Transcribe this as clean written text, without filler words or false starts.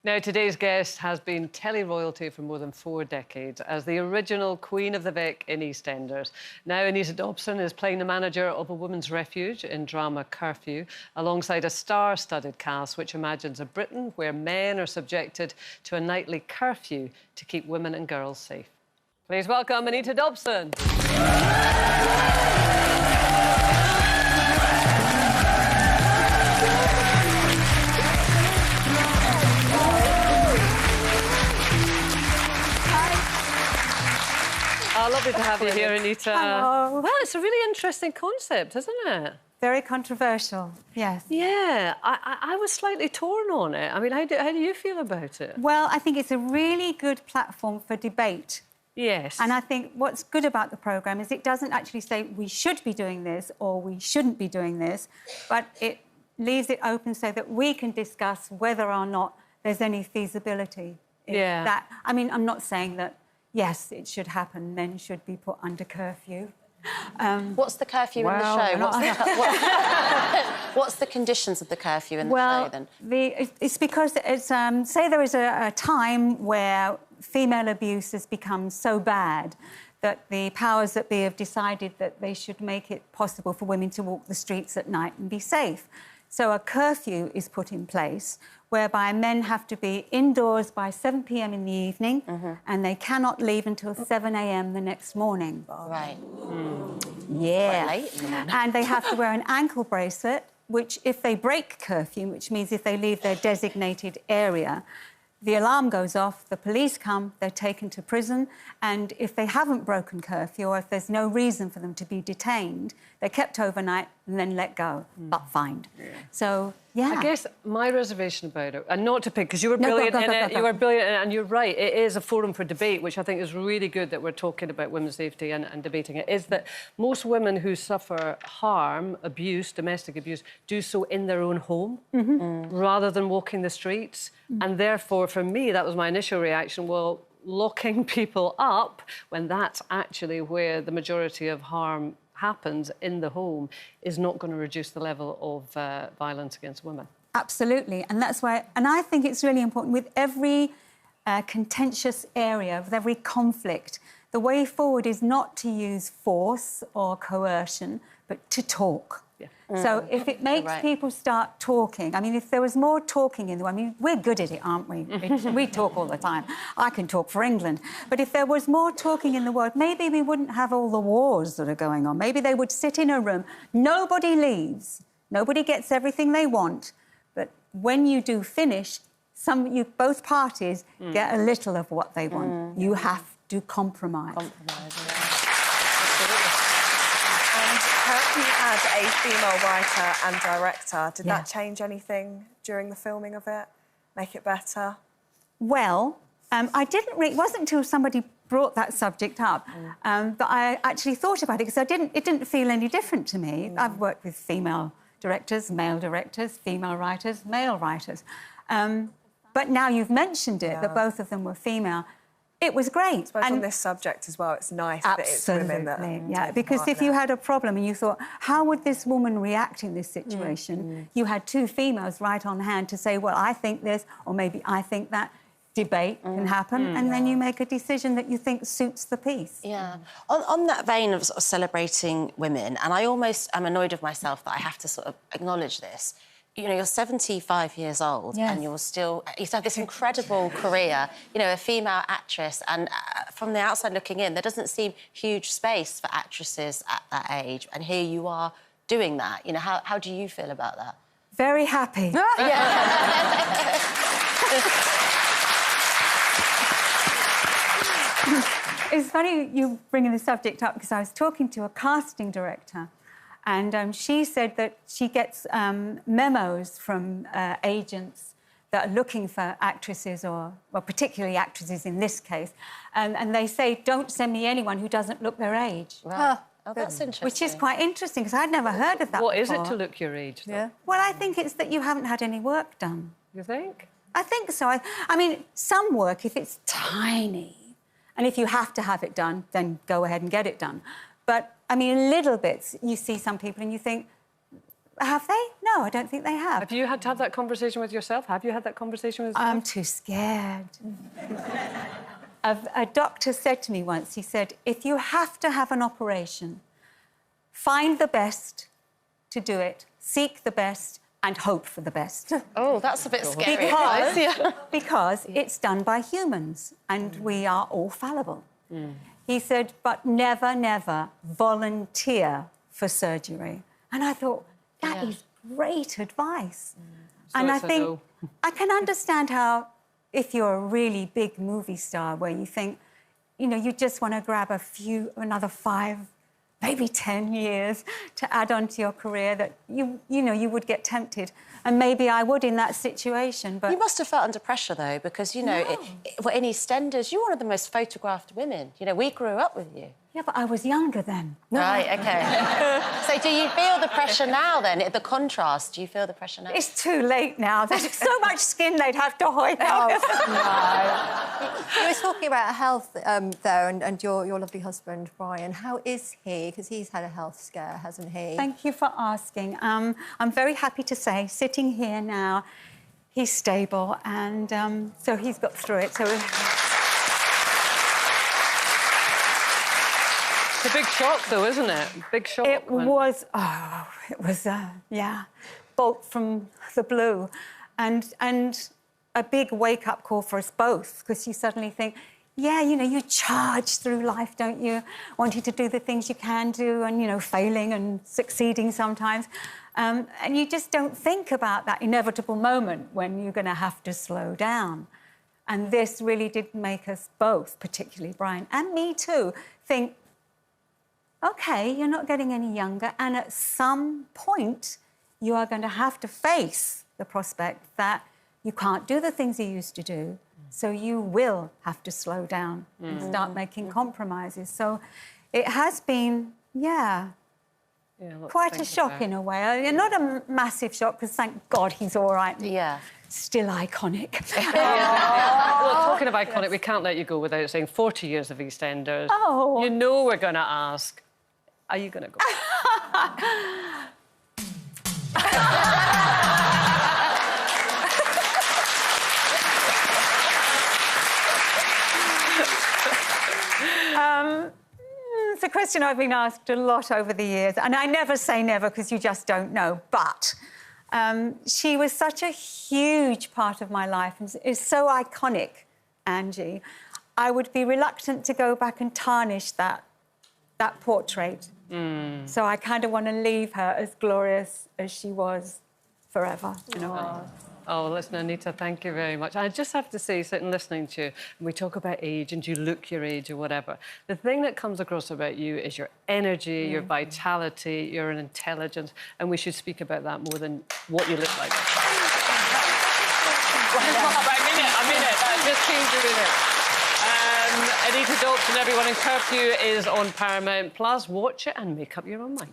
Now, today's guest has been telly-royalty for more than 4 decades as the original Queen of the Vic in EastEnders. Now, Anita Dobson is playing the manager of a women's refuge in drama Curfew, alongside a star-studded cast which imagines a Britain where men are subjected to a nightly curfew to keep women and girls safe. Please welcome Anita Dobson. Oh, lovely to have you here, Anita. Hello. Well, it's a really interesting concept, isn't it? Very controversial, yes. Yeah, I was slightly torn on it. I mean, how do you feel about it? Well, I think it's a really good platform for debate. Yes. And I think what's good about the programme is it doesn't actually say we should be doing this or we shouldn't be doing this, but it leaves it open so that we can discuss whether or not there's any feasibility in that. I mean, I'm not saying that, yes, it should happen, men should be put under curfew. What's the curfew in the show? What's the conditions of the curfew in the show, then? It's because, say there is a time where female abuse has become so bad that the powers that be have decided that they should make it possible for women to walk the streets at night and be safe. So a curfew is put in place whereby men have to be indoors by 7 p.m. in the evening and they cannot leave until 7 a.m. the next morning. Right. Yeah. Quite late in the morning. And they have to wear an ankle bracelet, which, if they break curfew, which means if they leave their designated area, the alarm goes off, the police come, they're taken to prison, and if they haven't broken curfew or if there's no reason for them to be detained, they're kept overnight and then let go, but fined. Yeah. So, yeah. I guess my reservation about it, and not to pick, because you were brilliant in it, you were brilliant in it, and you're right, it is a forum for debate, which I think is really good that we're talking about women's safety and debating it, is that most women who suffer harm, abuse, domestic abuse, do so in their own home, rather than walking the streets. And therefore, for me, that was my initial reaction, well, locking people up when that's actually where the majority of harm happens in the home is not going to reduce the level of violence against women. Absolutely, and that's why... And I think it's really important with every contentious area, with every conflict, the way forward is not to use force or coercion, but to talk. Yeah. So if it makes people start talking... I mean, if there was more talking in the... I mean, we're good at it, aren't we? We talk all the time. I can talk for England. But if there was more talking in the world, maybe we wouldn't have all the wars that are going on. Maybe they would sit in a room, nobody leaves, nobody gets everything they want, but when you do finish, both parties get a little of what they want. You have to compromise. You had a female writer and director. Did that change anything during the filming of it? Make it better? Well, it wasn't until somebody brought that subject up that I actually thought about it, because it didn't feel any different to me. I've worked with female directors, male directors, female writers, male writers. But now you've mentioned it, that both of them were female. It was great. And on this subject as well, it's nice that it's women that are because if you had a problem and you thought, how would this woman react in this situation? You had two females right on hand to say, well, I think this, or maybe I think that. Debate can happen, and then you make a decision that you think suits the piece. Yeah. On that vein of sort of celebrating women, and I almost am annoyed with myself that I have to sort of acknowledge this. You know, you're 75 years old and you've had this incredible career, you know, a female actress, and from the outside looking in, there doesn't seem huge space for actresses at that age, and here you are doing that. You know, how do you feel about that? Very happy. It's funny you bringing the subject up, because I was talking to a casting director, and she said that she gets memos from agents that are looking for actresses, or particularly actresses in this case, and they say, don't send me anyone who doesn't look their age. Right. Oh, that's interesting. Which is quite interesting, because I'd never heard of that What before. is it to look your age, though? Yeah. Well, I think it's that you haven't had any work done. You think? I think so. I mean, some work, if it's tiny, and if you have to have it done, then go ahead and get it done. But, I mean, little bits, you see some people and you think, Have they? No, I don't think they have. Have you had to have that conversation with yourself? Have you had that conversation with yourself? I'm too scared. A doctor said to me once, he said, if you have to have an operation, find the best to do it, seek the best and hope for the best. Oh, that's a bit scary. Because it's done by humans and we are all fallible. He said, but never, never volunteer for surgery. And I thought, that is great advice. So and I it's a think no. I can understand how, if you're a really big movie star where you think, you know, you just want to grab another 5, maybe 10 years to add on to your career, that you know, you would get tempted. And maybe I would in that situation, but... You must have felt under pressure, though, because, you know, in EastEnders, you're one of the most photographed women. You know, we grew up with you. Yeah, but I was younger then. Right, OK. So do you feel the pressure now, then? The contrast, do you feel the pressure now? It's too late now. There's so much skin they'd have to hide out. No. You were talking about health, though, and your lovely husband, Brian. How is he? Because he's had a health scare, hasn't he? Thank you for asking. I'm very happy to say, sitting here now, he's stable, and so he's got through it. So It's a big shock, though, isn't it? Big shock. it was, yeah, bolt from the blue, and a big wake-up call for us both, because you suddenly think, yeah, you know, you charge through life, don't you? Wanting to do the things you can do and, you know, failing and succeeding sometimes. And you just don't think about that inevitable moment when you're going to have to slow down. And this really did make us both, particularly Brian, and me too, think, OK, you're not getting any younger, and at some point you are going to have to face the prospect that you can't do the things you used to do, so you will have to slow down and start making compromises. So it has been, quite a shock in a way. Not a massive shock, because thank God he's all right. Yeah. Still iconic. Well, talking of iconic, we can't let you go without saying 40 years of EastEnders. Oh. You know we're going to ask, are you going to go? It's a question I've been asked a lot over the years, and I never say never because you just don't know, but she was such a huge part of my life and is so iconic, Angie. I would be reluctant to go back and tarnish that portrait. So I kind of want to leave her as glorious as she was forever, in a way. Oh, listen, Anita, thank you very much. I just have to say, sitting listening to you, and we talk about age and you look your age or whatever, the thing that comes across about you is your energy, your vitality, your intelligence, and we should speak about that more than what you look like. I mean it. That just changed your minute. Anita Dobson, everyone, and Curfew is on Paramount Plus. Watch it and make up your own mind.